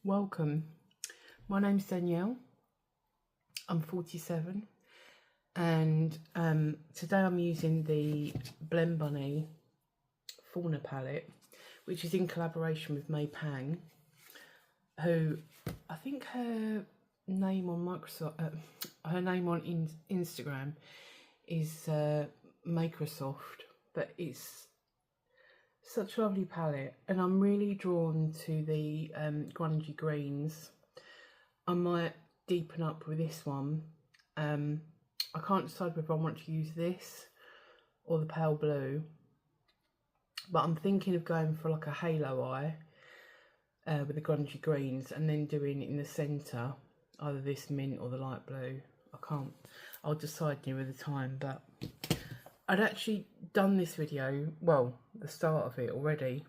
Welcome. My name's Danielle. I'm 47 and today I'm using the Blend Bunny Fauna palette, which is in collaboration with May Pang, who I think her name on Instagram is Microsoft, but it's such a lovely palette, and I'm really drawn to the grungy greens. I might deepen up with this one. I can't decide whether I want to use this or the pale blue, but I'm thinking of going for like a halo eye with the grungy greens, and then doing in the centre either this mint or the light blue. I'll decide nearer the time, but I'd actually done this video, well, the start of it already,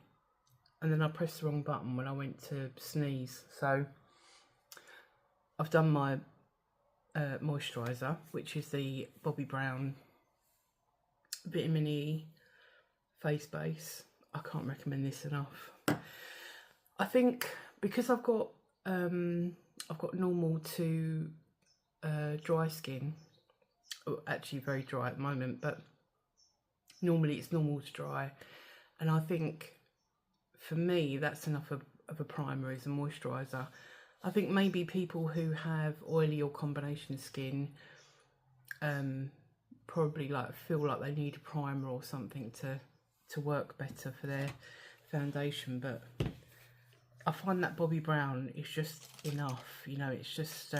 and then I pressed the wrong button when I went to sneeze. So I've done my moisturiser, which is the Bobbi Brown Vitamin E face base. I can't recommend this enough. I think because I've got normal to dry skin, actually very dry at the moment, but normally it's normal to dry, and I think for me that's enough of a primer as a moisturiser. I think maybe people who have oily or combination skin probably feel like they need a primer or something to work better for their foundation, but I find that Bobbi Brown is just enough, you know. It's just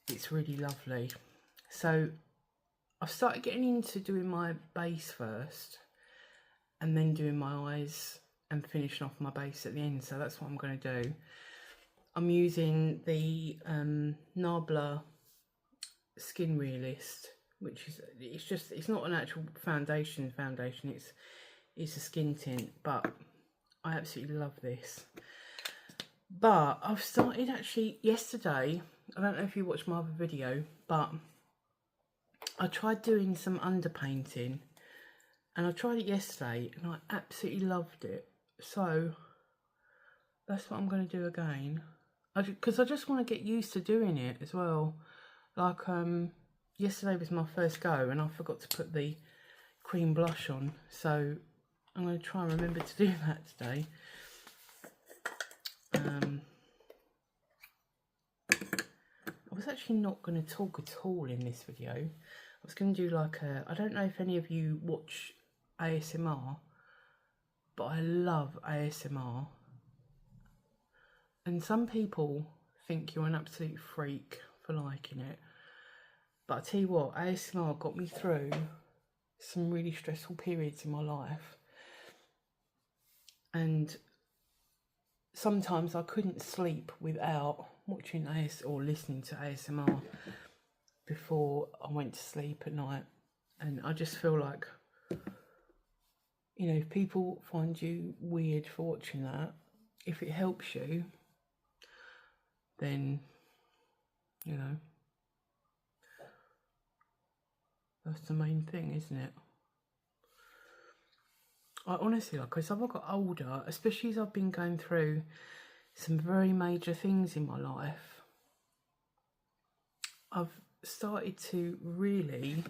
it's really lovely. So I've started getting into doing my base first and then doing my eyes and finishing off my base at the end. So that's what I'm going to do. I'm using the Nabla Skin Realist, which is, it's not an actual foundation, it's a skin tint, but I absolutely love this. But I've started actually yesterday, I don't know if you watched my other video, but I tried doing some underpainting, and I tried it yesterday and I absolutely loved it. So that's what I'm going to do again, because I just want to get used to doing it as well. Like yesterday was my first go and I forgot to put the cream blush on, so I'm going to try and remember to do that today. I was actually not going to talk at all in this video. I was going to do like I don't know if any of you watch ASMR, but I love ASMR. And some people think you're an absolute freak for liking it. But I tell you what, ASMR got me through some really stressful periods in my life. And sometimes I couldn't sleep without watching or listening to ASMR before I went to sleep at night. And I just feel like, you know, if people find you weird for watching that, if it helps you, then, you know, that's the main thing, isn't it? I honestly, like, as I've got older, especially as I've been going through some very major things in my life, I've started to really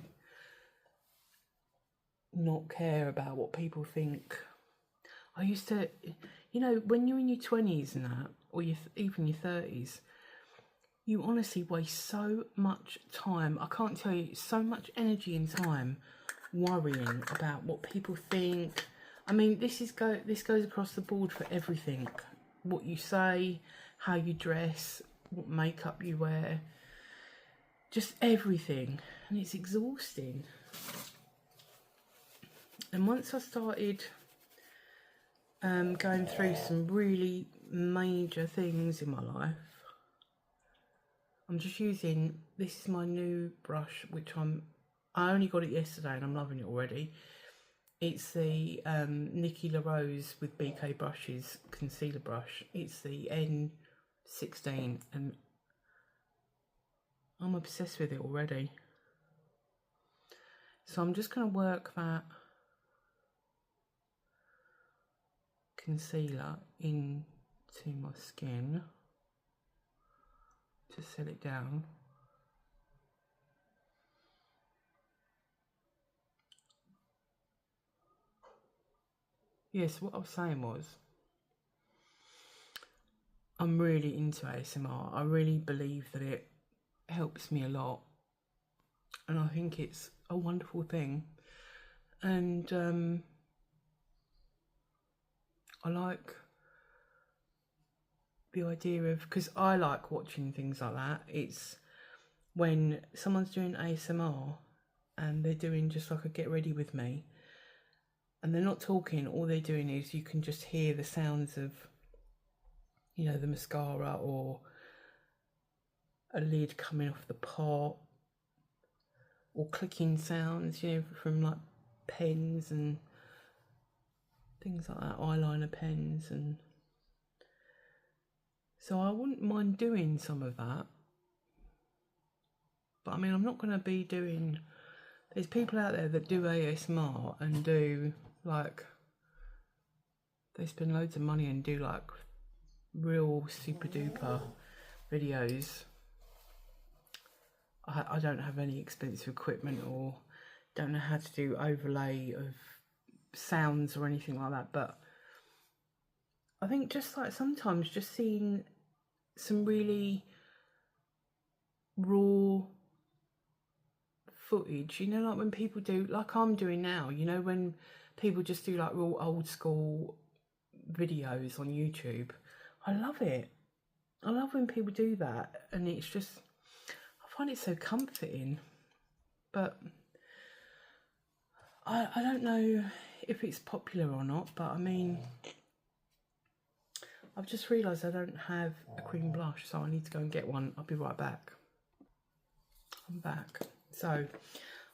not care about what people think. I used to, you know, when you're in your 20s and that, or even your 30s, you honestly waste so much time, I can't tell you, so much energy and time worrying about what people think. I mean, this goes across the board for everything. What you say, how you dress, what makeup you wear, just everything. And it's exhausting. And once I started going through some really major things in my life, I'm just using, this is my new brush, which I only got it yesterday and I'm loving it already. It's the Nikki LaRose with BK Brushes concealer brush. It's the N16 and I'm obsessed with it already. So I'm just going to work that concealer into to my skin to set it down. Yes, what I was saying was, I'm really into ASMR. I really believe that it helps me a lot, and I think it's a wonderful thing. And I like the idea of, because I like watching things like that, it's when someone's doing ASMR and they're doing just like a get ready with me, and they're not talking, all they're doing is you can just hear the sounds of, you know, the mascara or a lid coming off the pot, or clicking sounds, you know, from like pens and things like that, eyeliner pens. And so I wouldn't mind doing some of that, but I mean, I'm not going to be doing, there's people out there that do ASMR and do like, they spend loads of money and do like real super duper videos. I don't have any expensive equipment or don't know how to do overlay of sounds or anything like that, but I think just like sometimes just seeing some really raw footage, you know, like when people do, like I'm doing now, you know, when people just do like real old school videos on YouTube. I love it. I love when people do that, and it's just, I find it so comforting. But I don't know if it's popular or not, but I mean, I've just realised I don't have a cream blush, so I need to go and get one. I'll be right back. I'm back. So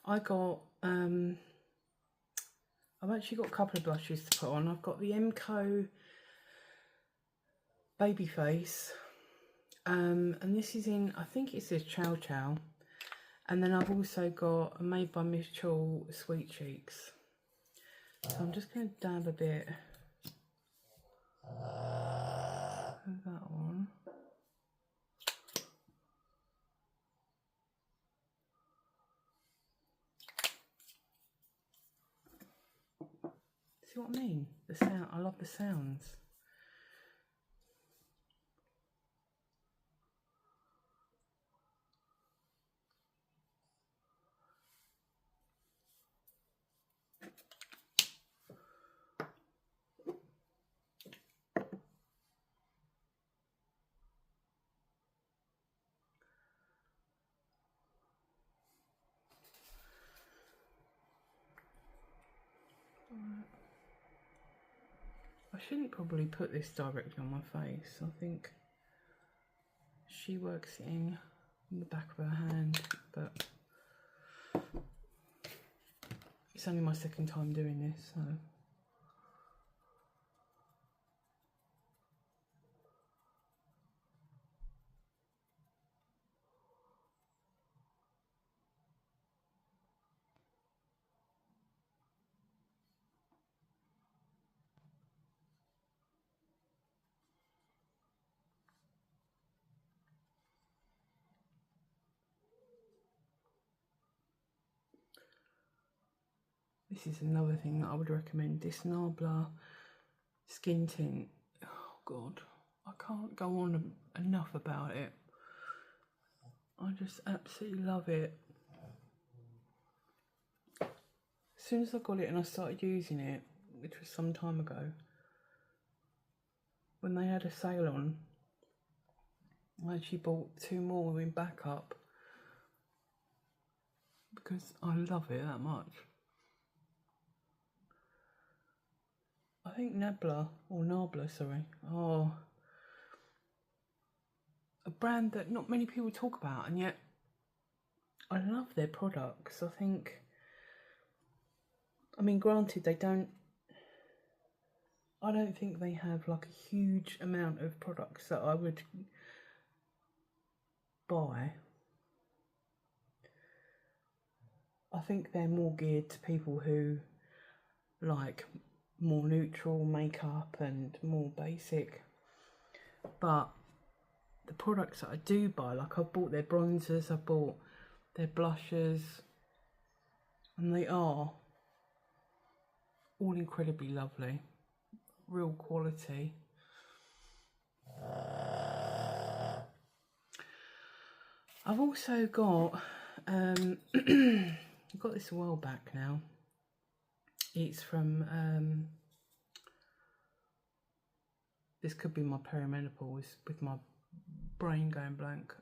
I got, I've actually got a couple of blushes to put on. I've got the MCO Babyface, and this is in, I think it says Chow Chow. And then I've also got a Made by Mitchell Sweet Cheeks. So I'm just going to dab a bit of that on. See what I mean? The sound, I love the sounds. I shouldn't probably put this directly on my face. I think she works it in the back of her hand, but it's only my second time doing this, so. This is another thing that I would recommend, this Nabla skin tint. Oh God, I can't go on enough about it. I just absolutely love it. As soon as I got it and I started using it, which was some time ago, when they had a sale on, I actually bought 2 more in backup because I love it that much. I think Nabla, sorry, are a brand that not many people talk about, and yet I love their products. I think, I mean, granted, I don't think they have like a huge amount of products that I would buy. I think they're more geared to people who like more neutral makeup and more basic. but the products that I do buy, like I've bought their bronzers, I've bought their blushes, and they are all incredibly lovely, real quality. I've also got, I got this a while back now. It's from, this could be my perimenopause with my brain going blank.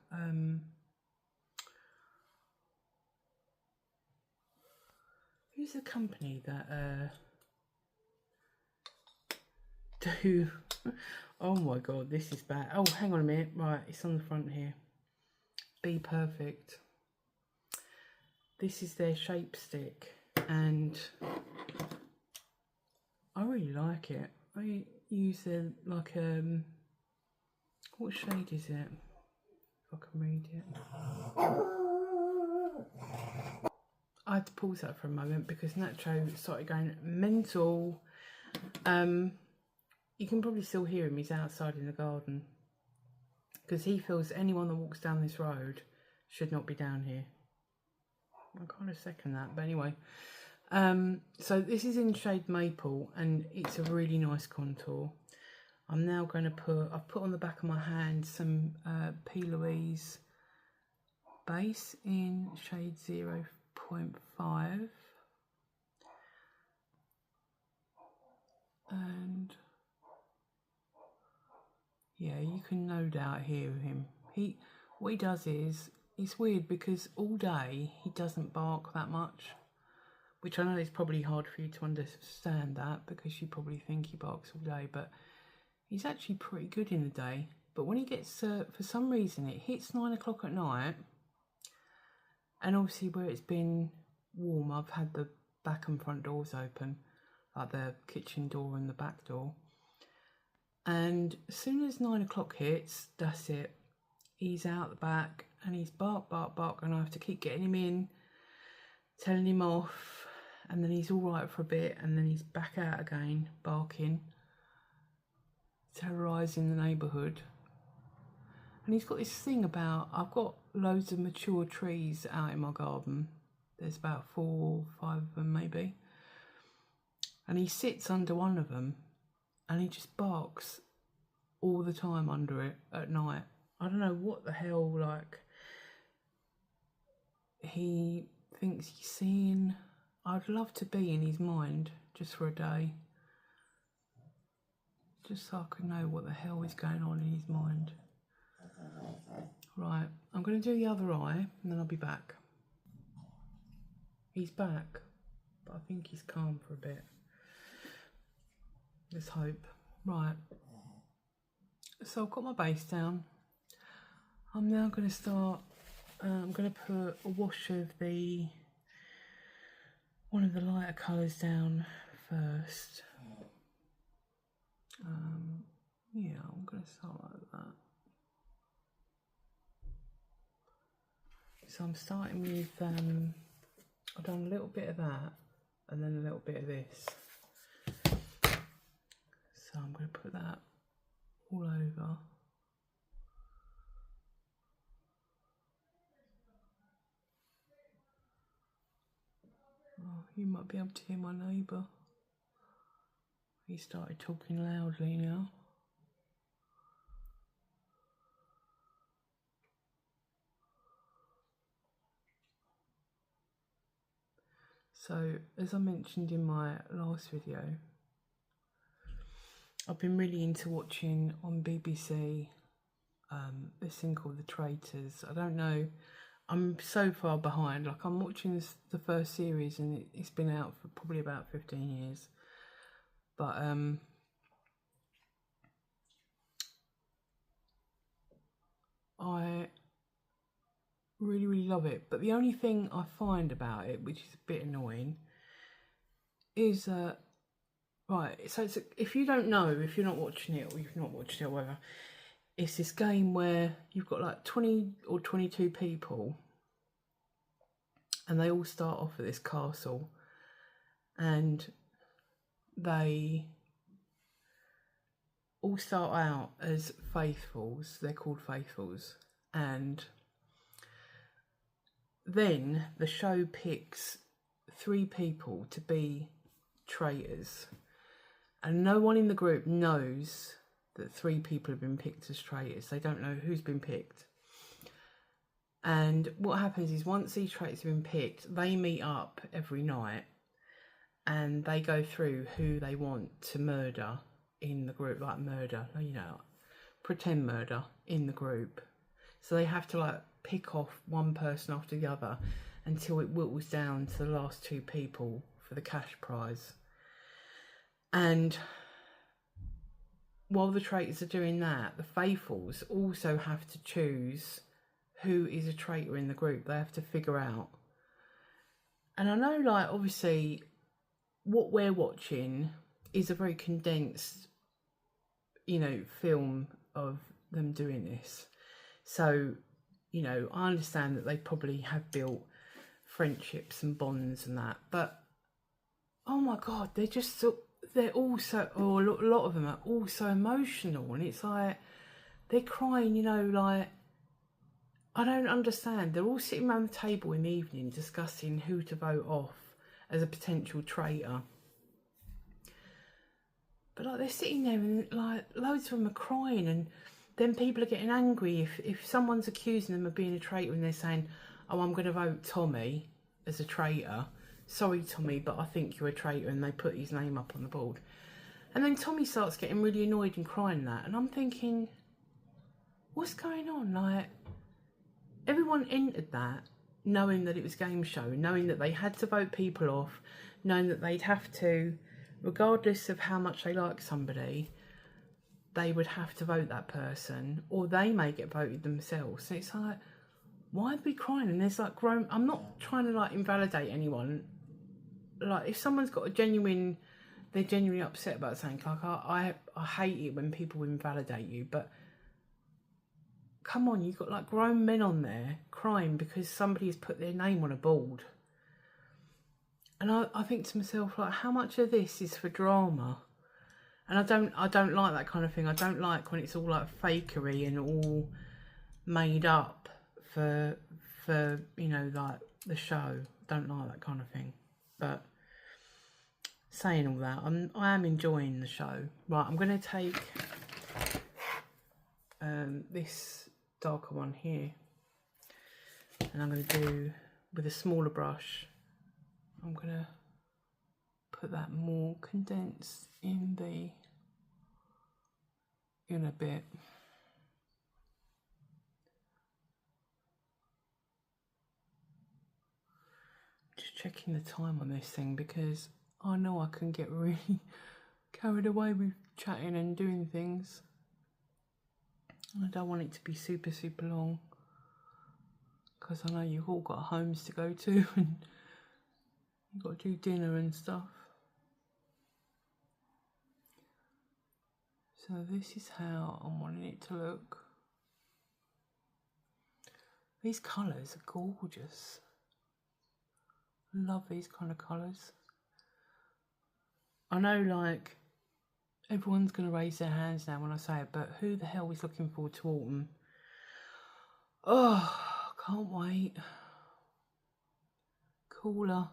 Who's the company that do, oh my god, this is bad. Oh, hang on a minute, right, it's on the front here. Be Perfect. This is their shape stick, and I really like it. I use it like what shade is it? If I can read it. I had to pause that for a moment because Nacho started going mental. You can probably still hear him. He's outside in the garden because he feels anyone that walks down this road should not be down here. I kind of second that, but anyway. So this is in shade Maple, and it's a really nice contour. I'm now going to I've put on the back of my hand some P. Louise base in shade 0.5. And yeah, you can no doubt hear him. What he does is, it's weird because all day he doesn't bark that much, which I know is probably hard for you to understand that because you probably think he barks all day, but he's actually pretty good in the day. But when he gets, for some reason, it hits 9 o'clock at night, and obviously where it's been warm, I've had the back and front doors open, like the kitchen door and the back door. And as soon as 9 o'clock hits, that's it. He's out the back and he's bark, bark, bark, and I have to keep getting him in, telling him off, and then he's all right for a bit, and then he's back out again, barking, terrorising the neighbourhood. And he's got this thing about, I've got loads of mature trees out in my garden. There's about 4 or 5 of them maybe. And he sits under one of them and he just barks all the time under it at night. I don't know what the hell, like, he thinks he's seeing. I'd love to be in his mind just for a day. Just so I could know what the hell is going on in his mind. Right, I'm going to do the other eye and then I'll be back. He's back, but I think he's calm for a bit. Let's hope. Right, so I've got my base down. I'm now going to start, I'm going to put a wash of one of the lighter colours down first. Yeah, I'm going to start like that. So I'm starting with, I've done a little bit of that and then a little bit of this. So I'm going to put that all over. Oh, you might be able to hear my neighbour. He started talking loudly now. So, as I mentioned in my last video, I've been really into watching on BBC this thing called The Traitors. I don't know, I'm so far behind. Like, I'm watching the first series and it's been out for probably about 15 years. But I really, really love it. But the only thing I find about it, which is a bit annoying, is right, so if you don't know, if you're not watching it or you've not watched it or whatever, it's this game where you've got like 20 or 22 people and they all start off at this castle and they all start out as faithfuls. They're called faithfuls. And then the show picks 3 people to be traitors. And no one in the group knows that 3 people have been picked as traitors. They don't know who's been picked. And what happens is once these traitors have been picked, they meet up every night and they go through who they want to murder in the group, like murder, you know, pretend murder in the group. So they have to like pick off one person after the other until it whittles down to the last 2 people for the cash prize. And while the traitors are doing that, the faithfuls also have to choose who is a traitor in the group. They have to figure out. And I know, like, obviously what we're watching is a very condensed, you know, film of them doing this. So, you know, I understand that they probably have built friendships and bonds and that, but oh my God, they're all so, or a lot of them are all so emotional, and it's like they're crying, you know, like, I don't understand. They're all sitting around the table in the evening discussing who to vote off as a potential traitor. But like they're sitting there and like loads of them are crying, and then people are getting angry if someone's accusing them of being a traitor and they're saying, oh, I'm going to vote Tommy as a traitor. Sorry, Tommy, but I think you're a traitor, and they put his name up on the board. And then Tommy starts getting really annoyed and crying that, and I'm thinking, what's going on? Like, everyone entered that knowing that it was a game show, knowing that they had to vote people off, knowing that they'd have to, regardless of how much they like somebody, they would have to vote that person, or they may get voted themselves. So it's like, why are we crying? And there's like grown, I'm not trying to like invalidate anyone. Like if someone's got they're genuinely upset about something, like I hate it when people invalidate you, but come on, you've got like grown men on there crying because somebody's put their name on a board. And I think to myself, like, how much of this is for drama? And I don't like that kind of thing. I don't like when it's all like fakery and all made up for you know, like the show. Don't like that kind of thing. But saying all that, I am enjoying the show. Right, I'm going to take this darker one here, and I'm going to do with a smaller brush. I'm going to put that more condensed in a bit. Just checking the time on this thing, because I know I can get really carried away with chatting and doing things. I don't want it to be super long, because I know you've all got homes to go to and you've got to do dinner and stuff. So this is how I'm wanting it to look. These colours are gorgeous. I love these kind of colours. I know, like, everyone's going to raise their hands now when I say it, but who the hell is looking forward to autumn? Oh, can't wait. Cooler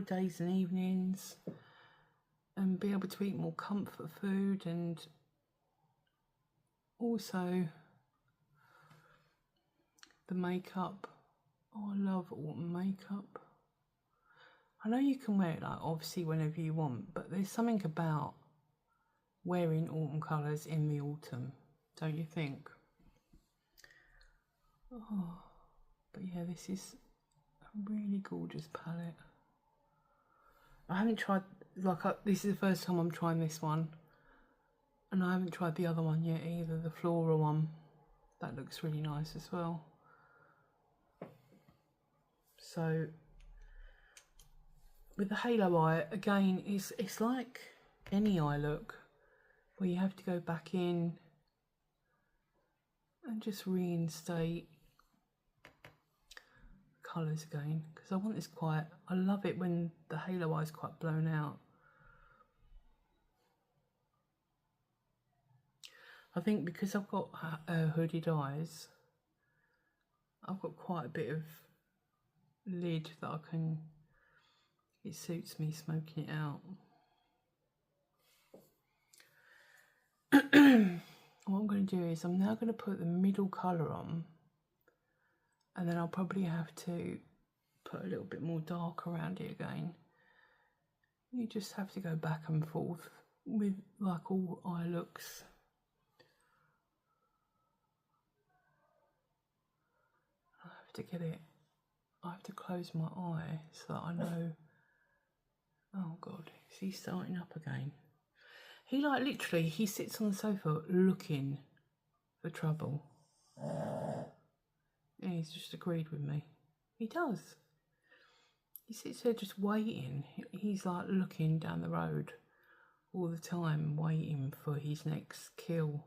days and evenings, and be able to eat more comfort food, and also the makeup. Oh, I love autumn makeup. I know you can wear it, like, obviously whenever you want, but there's something about wearing autumn colours in the autumn, don't you think? Oh, but yeah, this is a really gorgeous palette. I haven't tried, like, this is the first time I'm trying this one, and I haven't tried the other one yet either, the floral one. That looks really nice as well. So with the halo eye, again, it's like any eye look, where you have to go back in and just reinstate colours again, because I want this quite, I love it when the halo eye is quite blown out. I think because I've got hooded eyes, I've got quite a bit of lid that I can, it suits me smoking it out. What I'm going to do is I'm now going to put the middle colour on, and then I'll probably have to put a little bit more dark around it again. You just have to go back and forth with like all eye looks. I have to get it, I have to close my eye so that I know. Oh God, is he starting up again? He like literally, he sits on the sofa looking for trouble. Yeah, he's just agreed with me. He does. He sits there just waiting. He's like looking down the road all the time, waiting for his next kill.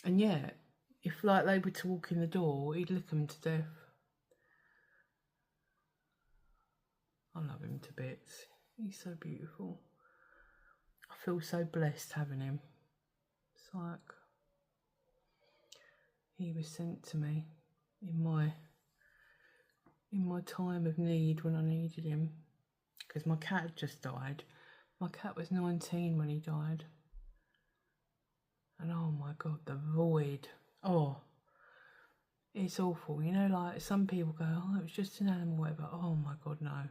And yeah, if like they were to walk in the door, he'd lick them to death. I love him to bits. He's so beautiful. I feel so blessed having him. It's like he was sent to me in my time of need when I needed him. Because my cat had just died. My cat was 19 when he died. And oh my God, the void. Oh, it's awful. You know, like some people go, oh, it was just an animal, whatever. Oh my God, no.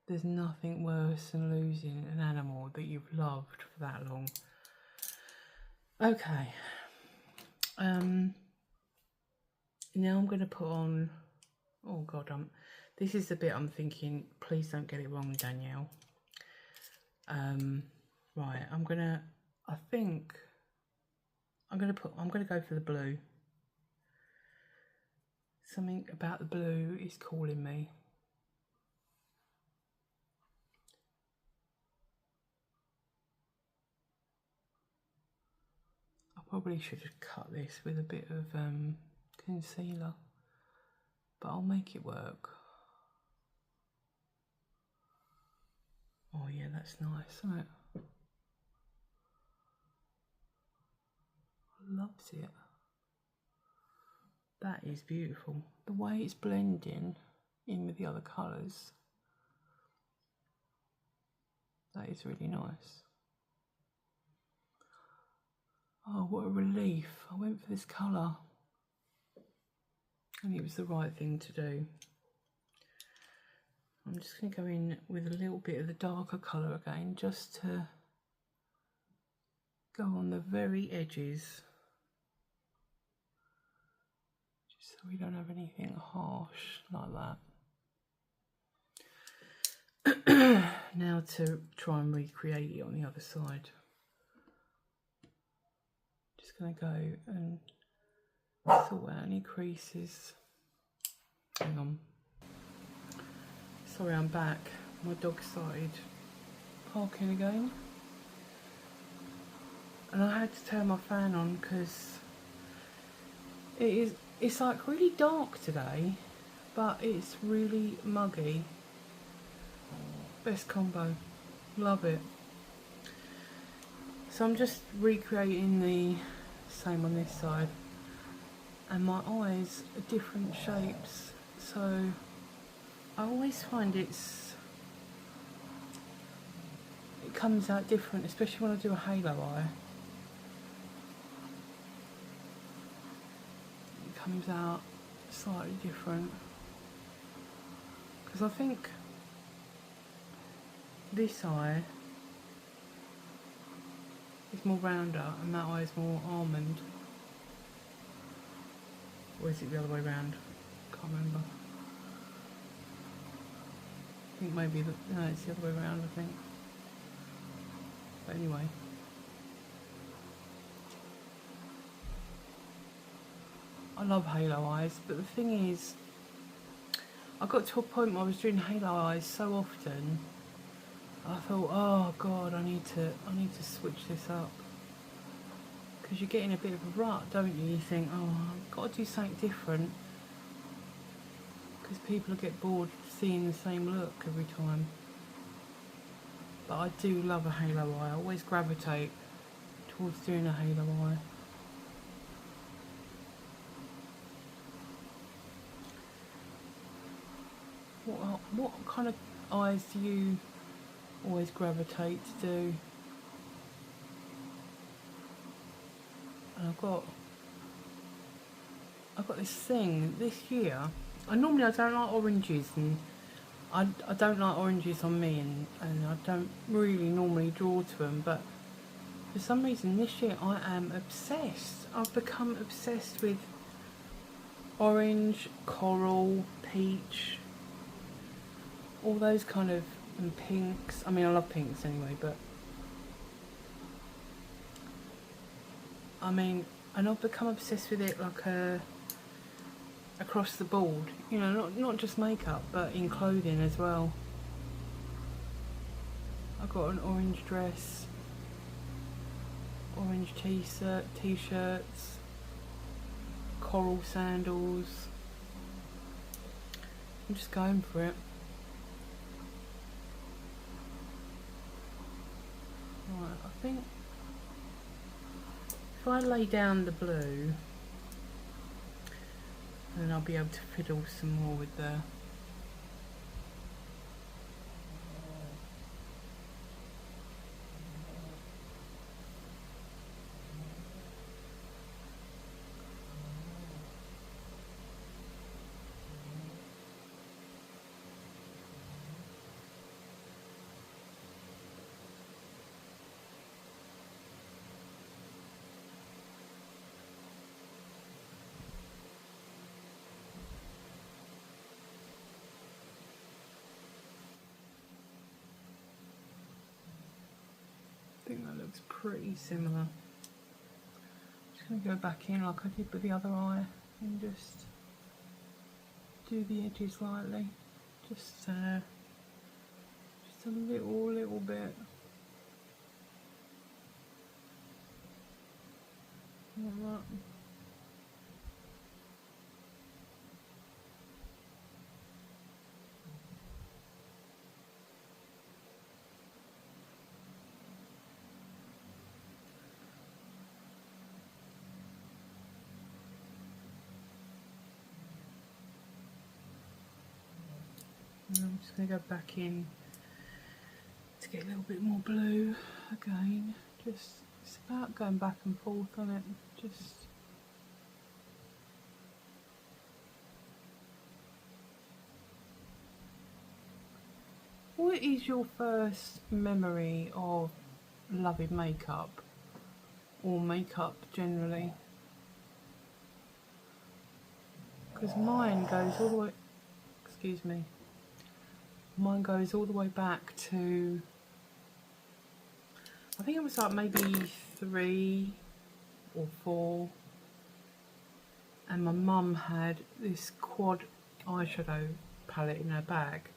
There's nothing worse than losing an animal that you've loved for that long. Okay. Now I'm going to put on, oh God, this is the bit I'm thinking, please don't get it wrong, Danielle. Right, I'm going to go for the blue. Something about the blue is calling me. I probably should have cut this with a bit of concealer, but I'll make it work. Oh yeah, that's nice, isn't it? Loves it. That is beautiful. The way it's blending in with the other colours, that is really nice. Oh, what a relief. I went for this colour and it was the right thing to do. I'm just going to go in with a little bit of the darker colour again, just to go on the very edges, just so we don't have anything harsh like that. Now to try and recreate it on the other side. Just going to go and sort out any creases. Hang on. Sorry, I'm back. My dog started barking again. And I had to turn my fan on because it's like really dark today, but it's really muggy. Best combo. Love it. So I'm just recreating the same on this side. And my eyes are different shapes, so I always find it comes out different, especially when I do a halo eye. It comes out slightly different, because I think this eye is more rounder and that eye is more almond. Or is it the other way round? Can't remember. I think maybe no, it's the other way around, I think. But anyway. I love halo eyes, but the thing is, I got to a point where I was doing halo eyes so often, I thought, oh God, I need to switch this up. Because you get in a bit of a rut, don't you? You think, oh, I've got to do something different. Because people get bored seeing the same look every time. but I do love a halo eye. I always gravitate towards doing a halo eye. What kind of eyes do you always gravitate to do? And I've got this thing this year. I don't like oranges, and I don't like oranges on me, and I don't really normally draw to them, but for some reason this year I am obsessed. I've become obsessed with orange, coral, peach, all those kind of, and pinks. I mean, I love pinks anyway, but I mean, and I've become obsessed with it like across the board, you know, not just makeup, but in clothing as well. I've got an orange dress, orange t-shirts, coral sandals. I'm just going for it. Right, I think if I lay down the blue, then I'll be able to fiddle some more with the I think that looks pretty similar. Just going to go back in like I did with the other eye and just do the edges lightly. Just a little bit. Like that. And I'm just going to go back in to get a little bit more blue again. Just, it's about going back and forth on it. Just what is your first memory of loving makeup, or makeup generally? Because mine goes all the way, excuse me, mine goes all the way back to, I think it was like maybe 3 or 4, and my mum had this quad eyeshadow palette in her bag,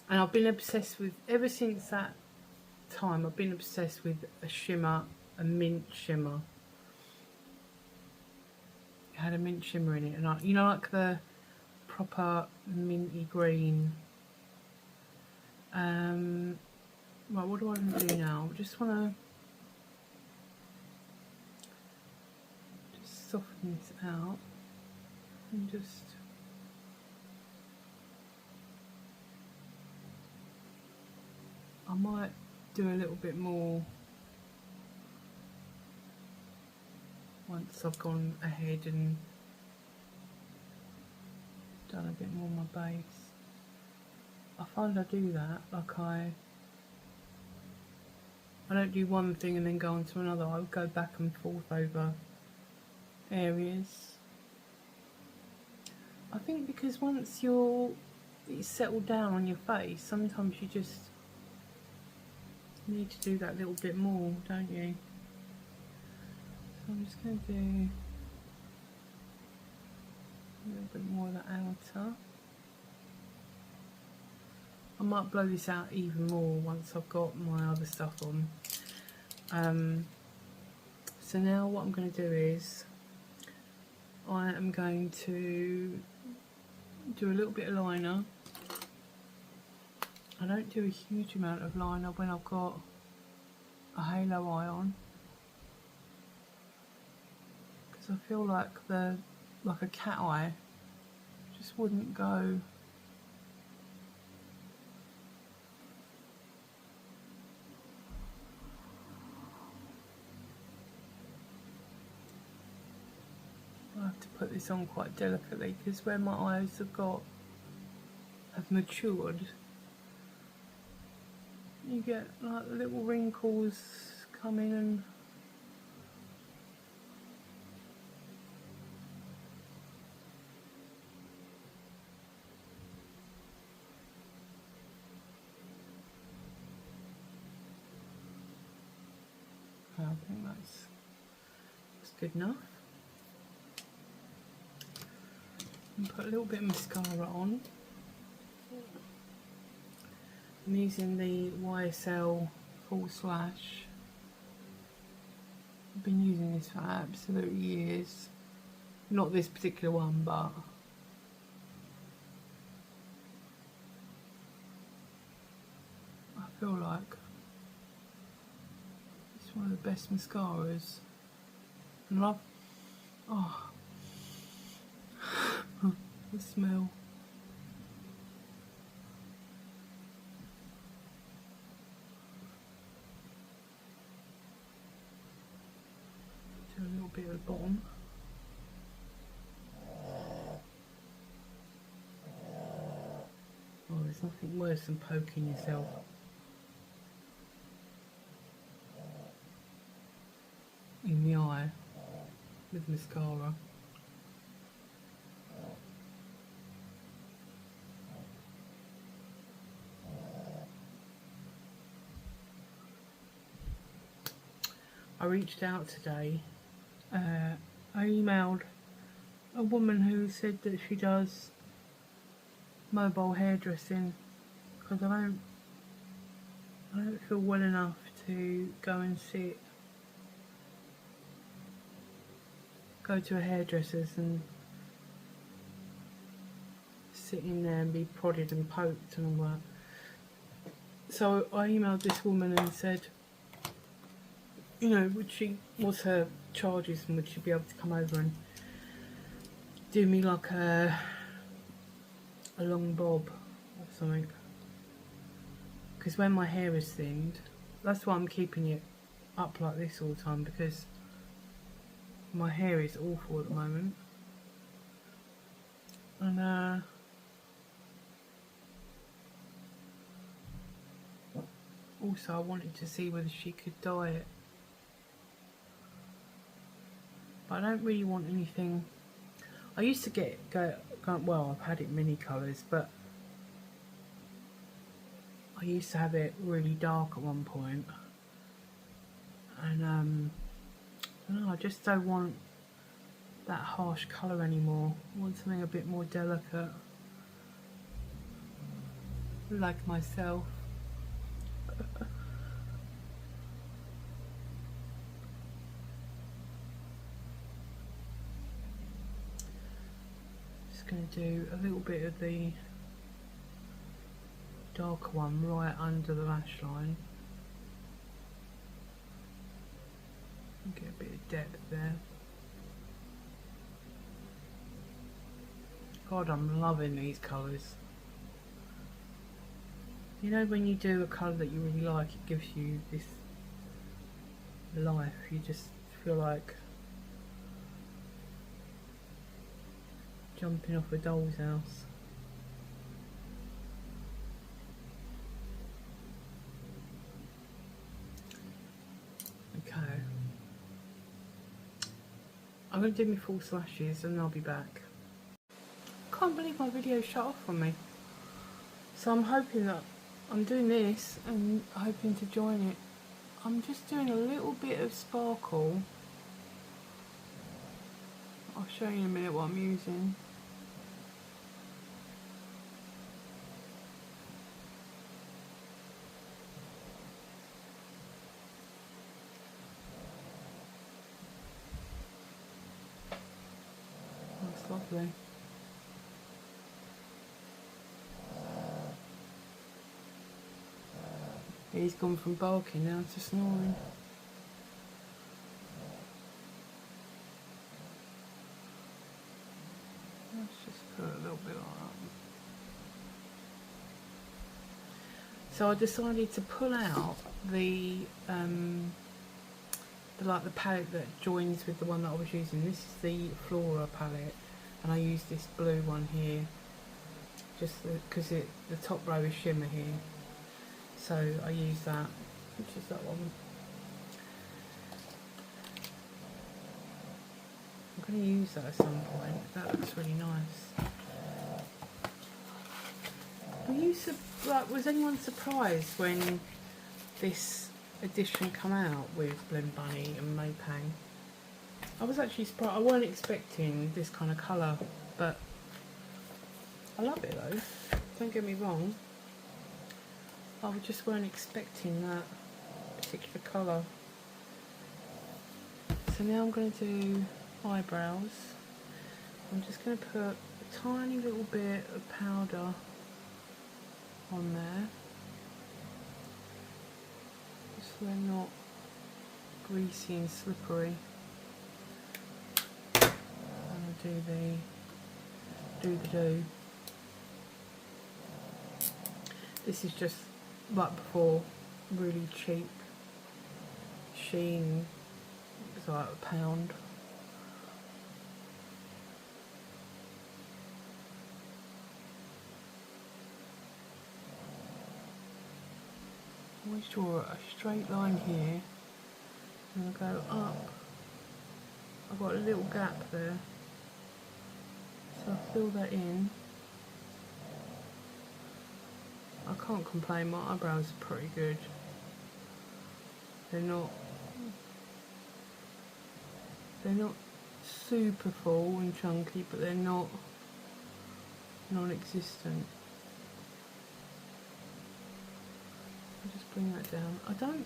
and I've been obsessed with, ever since that time, I've been obsessed with a shimmer, a mint shimmer. It had a mint shimmer in it, and you know, like the proper minty green. Right, what do I want to do now? I just want to soften this out and just I might do a little bit more once I've gone ahead and done a bit more on my base. I find I do that, like I don't do one thing and then go on to another. I go back and forth over areas. I think because once it's settled down on your face, sometimes you just need to do that little bit more, don't you? So I'm just going to do a little bit more of the outer. I might blow this out even more once I've got my other stuff on. So now what I'm going to do is I am going to do a little bit of liner I don't do a huge amount of liner when I've got a halo eye on, because I feel like like a cat eye just wouldn't go. I have to put this on quite delicately because where my eyes have matured, you get like little wrinkles coming and I think that's good enough. And put a little bit of mascara on. I'm using the YSL Full Slash. I've been using this for absolute years. Not this particular one, but I feel like it's one of the best mascaras. And love, oh, the smell. Do a little bit at the bottom. Oh, there's nothing worse than poking yourself. In the eye with mascara. I reached out today. I emailed a woman who said that she does mobile hairdressing because I don't feel well enough to go to a hairdresser's and sit in there and be prodded and poked and all that. So I emailed this woman and said, you know, what's her charges and would she be able to come over and do me like a long bob or something? Because when my hair is thinned, that's why I'm keeping it up like this all the time, because my hair is awful at the moment. And also I wanted to see whether she could dye it, but I don't really want anything. I used to well, I've had it many colours, but I used to have it really dark at one point, and I don't know, I just don't want that harsh colour anymore. I want something a bit more delicate, like myself. Just going to do a little bit of the darker one right under the lash line. Get a bit of depth there. God, I'm loving these colours. You know, when you do a colour that you really like, it gives you this life. You just feel like jumping off a doll's house. Okay. I'm going to do my full slashes and I'll be back. Can't believe my video shut off on me. So I'm hoping that I'm doing this and hoping to join it. I'm just doing a little bit of sparkle. I'll show you in a minute what I'm using. That's lovely. He's gone from barking now to snoring. Let's just put a little bit like that. So I decided to pull out the palette that joins with the one that I was using. This is the Flora palette, and I use this blue one here, just because the top row is shimmer here. So I use that, which is that one. I'm going to use that at some point. That looks really nice. Was anyone surprised when this edition come out with Blend Bunny and Maypang? I was actually surprised. I weren't expecting this kind of colour, but I love it though. Don't get me wrong. I just weren't expecting that particular colour. So now I'm going to do eyebrows. I'm just going to put a tiny little bit of powder on there, just so they're not greasy and slippery. And I'll do the This is just like before, really cheap Sheen. It's like £1. Always draw a straight line here, and I'll go up. I've got a little gap there, so I'll fill that in. I can't complain, my eyebrows are pretty good. They're not super full and chunky, but they're not non-existent. Just bring that down. I don't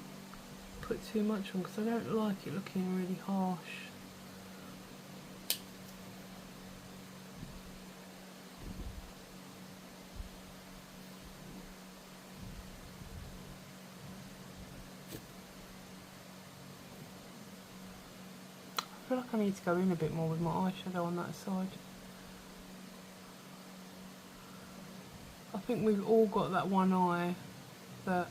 put too much on because I don't like it looking really harsh. I feel like I need to go in a bit more with my eyeshadow on that side. I think we've all got that one eye that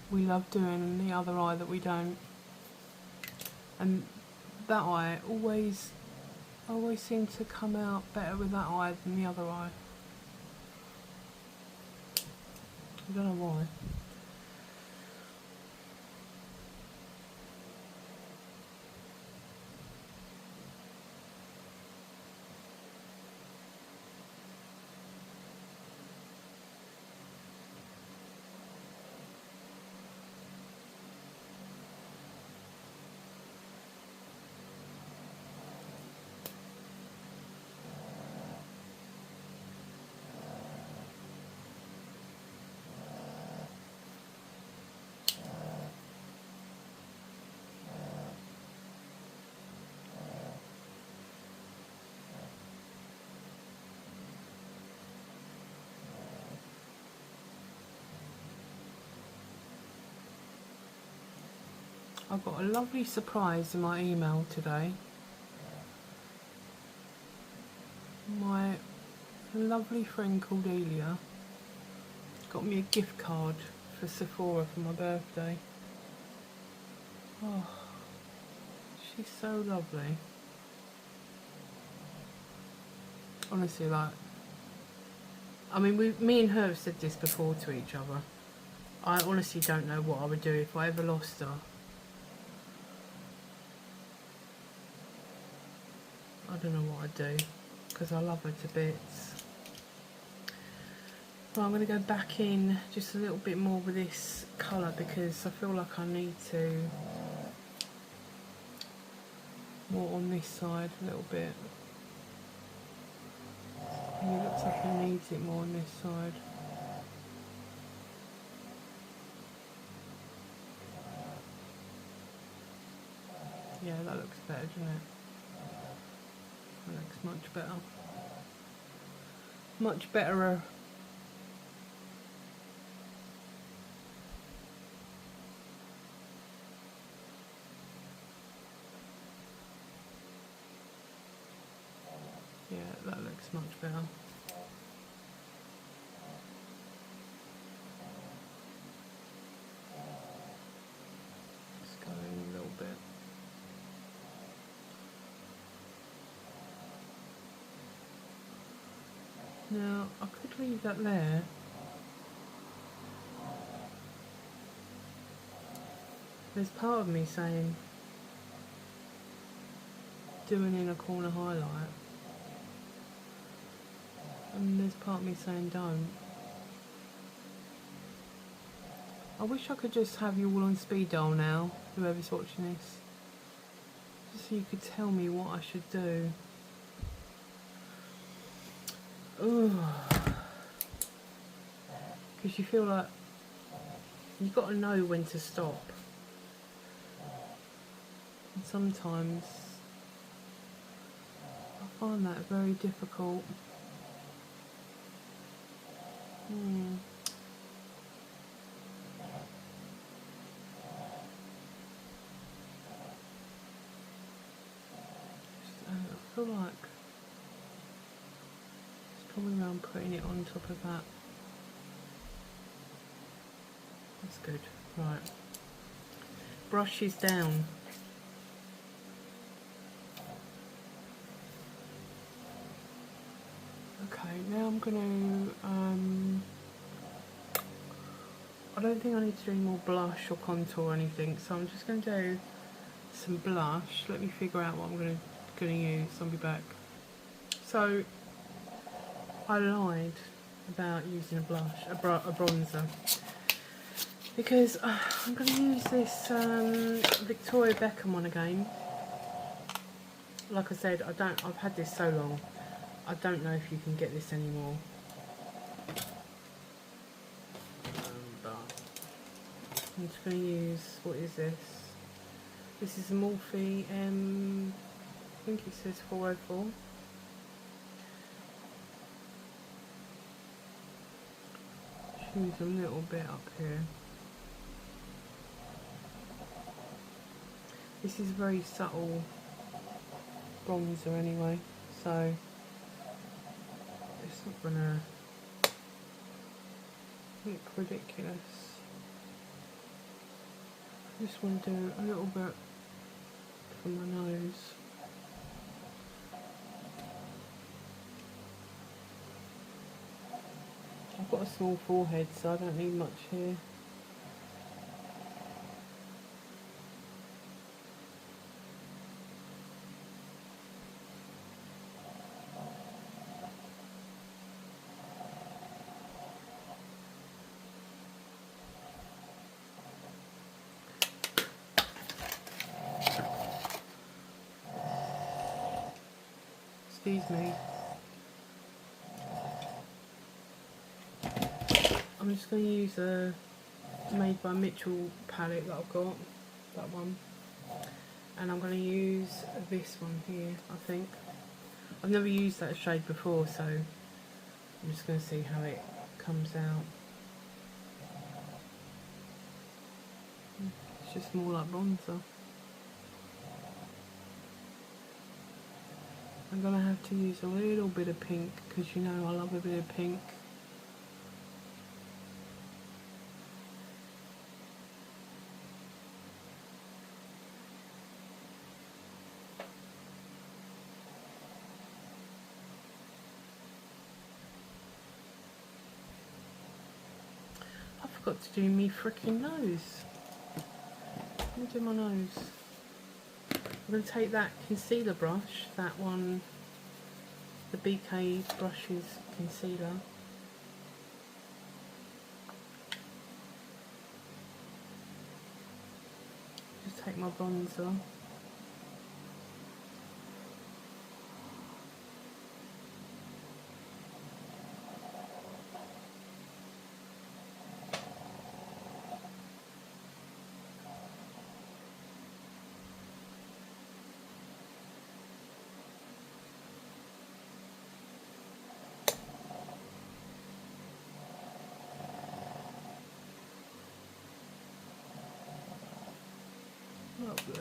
we love doing and the other eye that we don't, and that eye always seems to come out better with that eye than the other eye. I don't know why. I've got a lovely surprise in my email today. My lovely friend Cordelia got me a gift card for Sephora for my birthday. Oh, she's so lovely. Honestly, like, I mean, me and her have said this before to each other. I honestly don't know what I would do if I ever lost her. I don't know what I'd do, because I love her to bits. But I'm going to go back in just a little bit more with this colour, because I feel like I need to more on this side a little bit. And it looks like it needs it more on this side. Yeah, that looks better, doesn't it? That looks much better. Much betterer. that looks much better. Let's go in a little bit. Now, I could leave that there. There's part of me saying, do an inner corner highlight. And there's part of me saying, don't. I wish I could just have you all on speed dial now, whoever's watching this. Just so you could tell me what I should do. Because you feel like you've got to know when to stop. And sometimes I find that very difficult. I feel like it's probably around putting it on top of that. That's good. Right. Brush is down. Okay, now I'm going to, I don't think I need to do any more blush or contour or anything, so I'm just going to do some blush. Let me figure out what I'm going to use. I'll be back. So, I lied about using a blush, a bronzer, because I'm going to use this Victoria Beckham one again. Like I said, I've had this so long, I don't know if you can get this anymore. But I'm just going to use, what is this? This is a Morphe I think it says 404. Choose a little bit up here. This is a very subtle bronzer anyway, so it's not gonna look ridiculous. I just want to do a little bit for my nose. I've got a small forehead, so I don't need much here. Excuse me. I'm just going to use a Made by Mitchell palette that I've got, that one, and I'm going to use this one here. I think I've never used that shade before, so I'm just going to see how it comes out. It's just more like bronzer. I'm going to have to use a little bit of pink, because you know I love a bit of pink. I forgot to do me freaking nose. Let me do my nose. I'm going to take that concealer brush, that one, the BK Brushes concealer. Just take my bronzer. Lovely.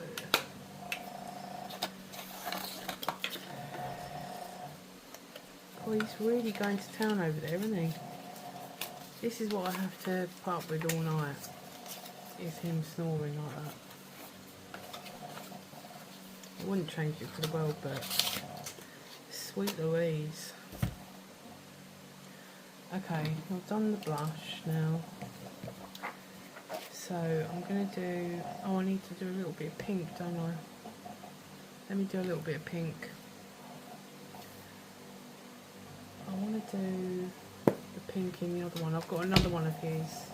Oh, he's really going to town over there, isn't he? This is what I have to put up with all night, is him snoring like that. I wouldn't change it for the world, but sweet Louise. Okay, I've done the blush now. So I'm going to do, oh, I need to do a little bit of pink, don't I? Let me do a little bit of pink. I want to do the pink in the other one. I've got another one of his,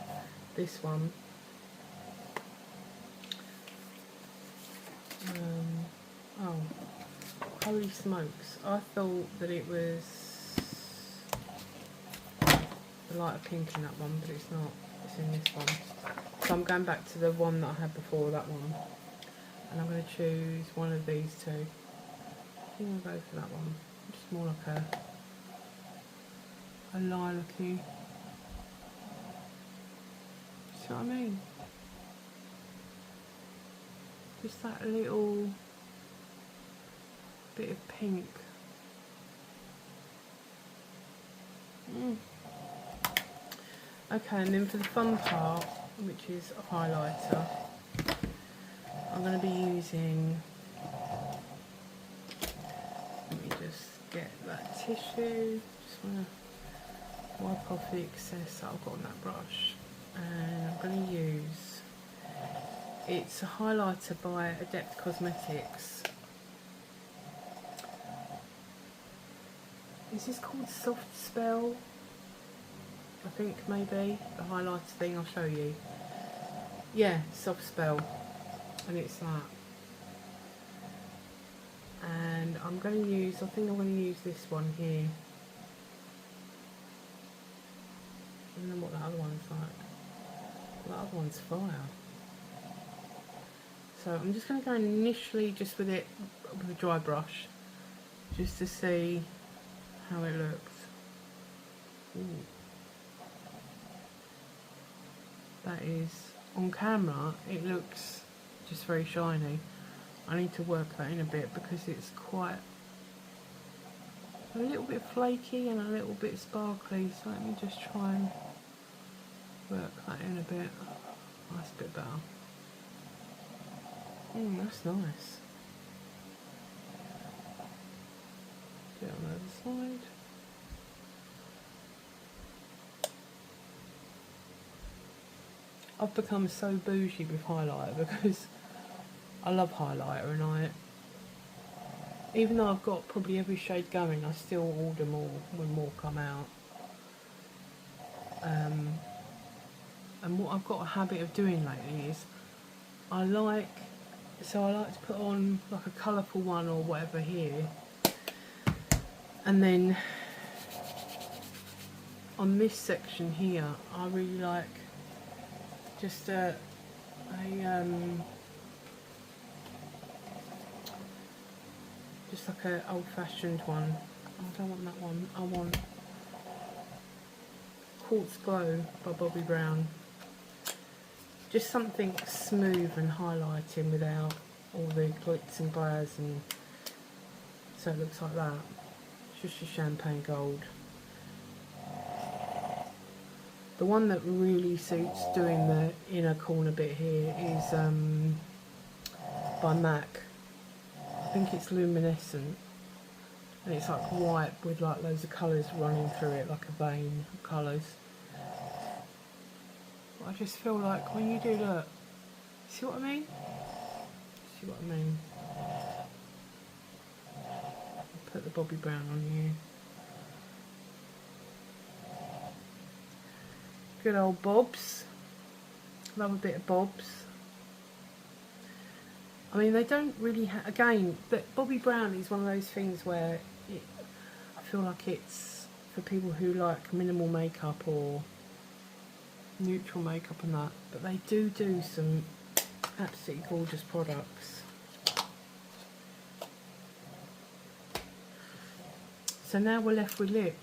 this one. Oh, holy smokes. I thought that it was the lighter pink in that one, but it's not. It's in this one. So I'm going back to the one that I had before, that one. And I'm going to choose one of these two. I think I'll go for that one. Just more like a lilac-y. See what I mean? Just that little bit of pink. Okay, and then for the fun part, which is a highlighter, I'm going to be using, let me just get that tissue, just want to wipe off the excess that I've got on that brush, and I'm going to use, it's a highlighter by Adept Cosmetics. Is this called Soft Spell? I think maybe, the highlighter thing, I'll show you. Yeah, Soft Spell, and it's that. And I'm going to use, I think I'm going to use this one here. I don't know what that other one's like. That other one's fire. So I'm just going to go initially just with it, with a dry brush, just to see how it looks. Ooh. That is, on camera, it looks just very shiny. I need to work that in a bit because it's quite a little bit flaky and a little bit sparkly. So let me just try and work that in a bit. That's a bit better. That's nice. Do it on the other side. I've become so bougie with highlighter because I love highlighter, and even though I've got probably every shade going, I still order more when more come out. And what I've got a habit of doing lately is I like to put on like a colourful one or whatever here, and then on this section here I really like just just like a old-fashioned one. I don't want that one. I want Quartz Glow by Bobbi Brown. Just something smooth and highlighting without all the glitz and glares, and so it looks like that. It's just a champagne gold. The one that really suits doing the inner corner bit here is by MAC. I think it's luminescent, and it's like white with like loads of colours running through it, like a vein of colours. But I just feel like when you do, look, see what I mean? See what I mean? I'll put the Bobbi Brown on here. Good old Bobs. Love a bit of Bobs. I mean, they don't really again, but Bobbi Brown is one of those things where I feel like it's for people who like minimal makeup or neutral makeup and that, but they do some absolutely gorgeous products. So now we're left with lip.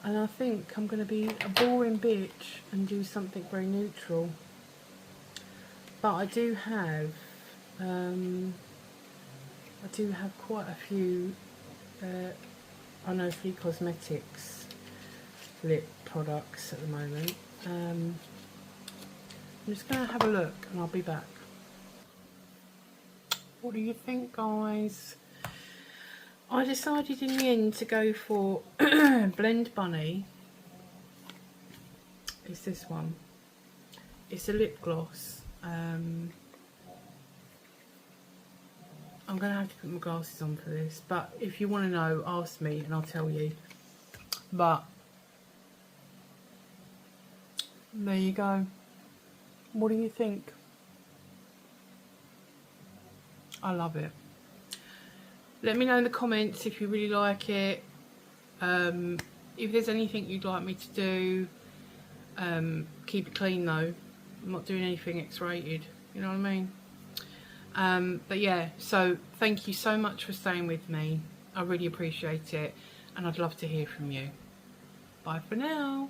And I think I'm going to be a boring bitch and do something very neutral. But I do have quite a few I know Flea Cosmetics lip products at the moment. I'm just going to have a look and I'll be back. What do you think, guys? I decided in the end to go for Blend Bunny. It's this one. It's a lip gloss. I'm going to have to put my glasses on for this, but if you want to know, ask me and I'll tell you. But there you go. What do you think? I love it. Let me know in the comments if you really like it. If there's anything you'd like me to do. Keep it clean though. I'm not doing anything X-rated. You know what I mean? But yeah, so thank you so much for staying with me. I really appreciate it, and I'd love to hear from you. Bye for now.